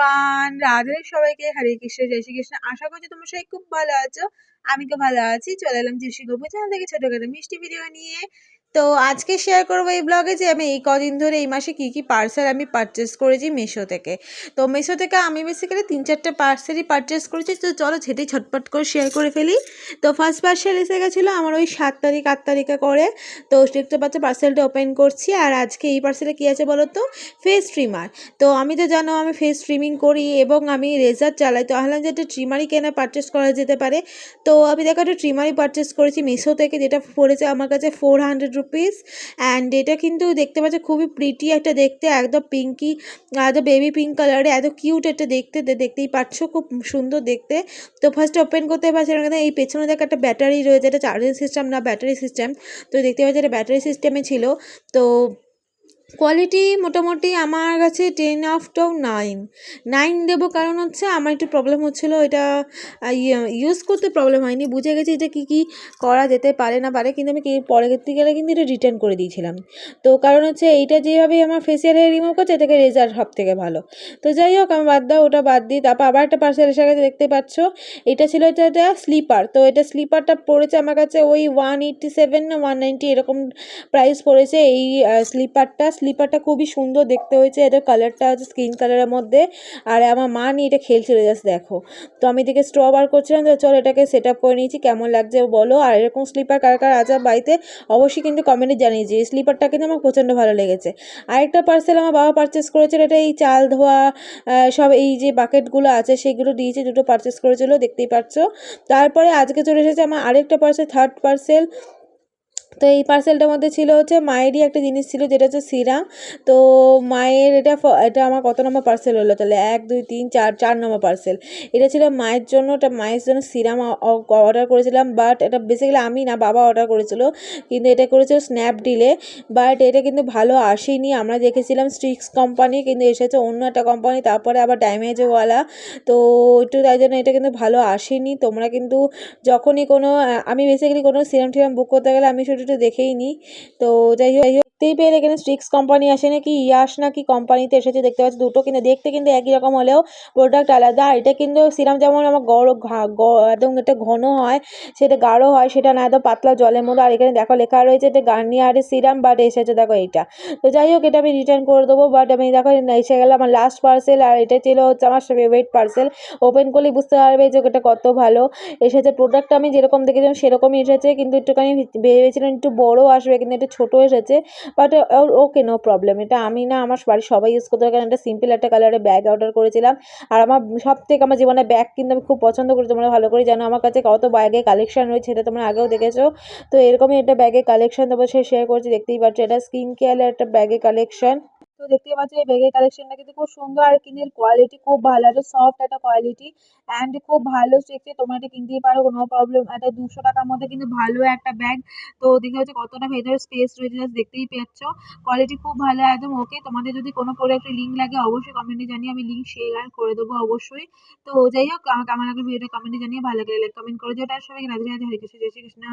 Everyone, Radhe সবাইকে, হরে কৃষ্ণ, জয় শ্রীকৃষ্ণ। আশা করছি তোমরা সবাই খুব ভালো আছো। আমি তো ভালো আছি। চলে এলাম জিসি গপু চ্যানেল থেকে ছোটখাটো মিষ্টি ভিডিও নিয়ে। তো আজকে শেয়ার করবো এই ব্লগে যে আমি এই কদিন ধরে এই মাসে কি কি পার্সেল আমি পারচেস করেছি মিশো থেকে। তো মিশো থেকে আমি বেসিক্যালি 3-4টে পার্সেলই পারচেস করেছি। তো চলো সেটাই ছটপট করে শেয়ার করে ফেলি। তো ফার্স্ট পার্সেল এসে গেছিলো আমার ওই 7 তারিখ 8 তারিখে করে। তো দেখতে পাচ্ছ পার্সেলটা ওপেন করছি। আর আজকে এই পার্সেলে কী আছে বলো তো, ফেস ট্রিমার। তো আমি তো জানো আমি ফেস ট্রিমিং করি এবং আমি রেজার চালাই। তো ভাবলাম যে একটা ট্রিমারই কেনা পারচেস করা যেতে পারে। তো আমি দেখো একটা ট্রিমারই পারচেস করেছি মিশো থেকে, যেটা পড়েছে আমার কাছে 400 রুপিস। অ্যান্ড এটা কিন্তু দেখতে পাচ্ছ খুবই প্রিটি একটা দেখতে, একদম পিঙ্কি, একদম বেবি পিঙ্ক কালারে, এত কিউট একটা দেখতে, দেখতেই পাচ্ছ খুব সুন্দর দেখতে। তো ফার্স্ট ওপেন করতে পারছি এই পেছনে দেখো একটা ব্যাটারি রয়েছে, এটা চার্জিং সিস্টেম না ব্যাটারি সিস্টেম। তো দেখতে পাচ্ছি এটা ব্যাটারি সিস্টেমে ছিল। তো কোয়ালিটি মোটামুটি আমার কাছে 10/9 দেবো, কারণ হচ্ছে আমার একটু প্রবলেম হচ্ছিলো এটা ইউজ করতে প্রবলেম হয়নি, বুঝে গেছি এটা কী করা যেতে পারে না পারে, কিন্তু আমি পরে করতে গেলে কিন্তু এটা রিটার্ন করে দিয়েছিলাম। তো কারণ হচ্ছে এইটা যেভাবে আমার ফেসিয়াল হেয়ার রিমুভ করছে এটাকে রেজার সব থেকে ভালো। তো যাই হোক আমি বাদ দাও, ওটা বাদ দিই। তারপর আবার একটা পার্সেল এসে গেছে, দেখতে পাচ্ছ এটা ছিল এটা স্লিপার। তো এটা স্লিপারটা পড়েছে আমার কাছে ওই 187 না 190 এরকম প্রাইস পড়েছে এই স্লিপারটা খুবই সুন্দর দেখতে হয়েছে। এটা কালারটা হচ্ছে স্কিন কালারের মধ্যে। আর আমার মা নিয়ে এটা খেলছিল, জাস্ট দেখো। তো আমি এদিকে স্ট্র বার করছিলাম, তো চলো এটাকে সেট আপ করে নিয়েছি, কেমন লাগছে বলো। আর এরকম স্লিপার কার কার আছে বাড়িতে অবশ্যই কিন্তু কমেন্টে জানিয়ে, যে এই স্লিপারটা কিন্তু আমার প্রচণ্ড ভালো লেগেছে। আরেকটা পার্সেল আমার বাবা পারচেস করেছিল, এটা এই চাল ধোয়া সব এই যে বাকেটগুলো আছে সেগুলো দিয়েছে, দুটো পারচেস করেছিল দেখতেই পাচ্ছ। তারপরে আজকে চলে এসেছে আমার আরেকটা পার্সেল, থার্ড পার্সেল। তো এই পার্সেলটার মধ্যে ছিল হচ্ছে মায়েরই একটা জিনিস ছিল, যেটা হচ্ছে সিরাম। তো মায়ের এটা আমার কত নম্বর পার্সেল হলো তাহলে, 1 2 3 4 নম্বর পার্সেল। এটা ছিল মায়ের জন্য, এটা মায়ের জন্য সিরাম অর্ডার করেছিলাম। বাট এটা বেসিক্যালি আমি না, বাবা অর্ডার করেছিল, কিন্তু এটা করেছিল স্ন্যাপডিলে। বাট এটা কিন্তু ভালো আসেনি, আমরা দেখেছিলাম স্ট্রিক্স কোম্পানি, কিন্তু এসেছে অন্য একটা কোম্পানি, তারপরে আবার ড্যামেজওয়ালা। তো একটু তাই জন্য এটা কিন্তু ভালো আসেনি। তোমরা কিন্তু যখনই কোনো আমি বেসিক্যালি কোনো সিরাম টিরাম বুক করতে গেলে আমি শুধু একটু দেখেই নিই। তো যাই হোক দেখতেই পেলে এখানে স্ট্রিক্স কোম্পানি আসে নাকি ইয়াস নাকি কোম্পানিতে এসেছে, দেখতে পাচ্ছি দুটো, কিন্তু দেখতে কিন্তু একই রকম হলেও প্রোডাক্ট আলাদা। এটা কিন্তু সিরাম যেমন আমার একদম একটা ঘন হয়, সেটা গাঢ় হয়, সেটা না একদম পাতলা জলের মধ্যে। আর এখানে দেখো লেখা রয়েছে এটা গার্নিয়ারের সিরাম, বাট এসেছে দেখো এইটা। তো যাই হোক এটা আমি রিটার্ন করে দেবো। বাট আমি দেখো এসে গেলাম আমার লাস্ট পার্সেল, আর এটা ছিল হচ্ছে আমার ফেভারিট পার্সেল। ওপেন করলেই বুঝতে পারবে যে এটা কত ভালো এসেছে। প্রোডাক্টটা আমি যেরকম দেখেছিলাম সেরকমই এসেছে, কিন্তু একটুখানি ভেবেছিলাম একটু বড় আসবে, কিন্তু একটু ছোটো এসেছে। But okay, no problem. এটা আমি না, আমার বাড়ির সবাই ইউজ করতে পারে, কারণ এটা সিম্পল একটা কালারের ব্যাগ অর্ডার করেছিলাম। আর আমার সব থেকে আমার জীবনে ব্যাগ কিন্তু আমি খুব পছন্দ করি, তোমরা ভালো করে জানো আমার কাছে কত ব্যাগের কালেকশন রয়েছে, এটা তোমরা আগেও দেখেছো। তো এরকমই একটা ব্যাগের কালেকশন তোমার সাথে শেয়ার করছি, দেখতেই পাচ্ছ এটা স্কিন কেয়ারের একটা ব্যাগের কালেকশন। তো দেখতেই পাচ্ছ এই ব্যাগের কালেকশনটা কিন্তু খুব সুন্দর, আর কিনের কোয়ালিটি খুব ভালো, একটা সফট একটা কোয়ালিটি অ্যান্ড খুব ভালো দেখতে। তোমরা এটা কিনতেই পারো, কোনো প্রবলেম। এটা 200 টাকার মধ্যে কিন্তু ভালো একটা ব্যাগ। তো দেখতে হচ্ছে কতটা ভেতরে স্পেস রয়েছে, জাস্ট দেখতেই পাচ্ছ। কোয়ালিটি খুব ভালো, একদম ওকে। তোমাদের যদি কোনো প্রোডাক্টের লিঙ্ক লাগে অবশ্যই কমেন্টে জানিয়ে, আমি লিঙ্ক শেয়ার করে দেবো অবশ্যই। তো যাই হোক, আমার কেমন লাগলো ভিডিওটা কমেন্টে জানিয়ে, ভালো লাগলে লাইক কমেন্ট করে দিও। তার সবাইকে রাধে রাধে, হরে কৃষ্ণ, জয় শ্রীকৃষ্ণ।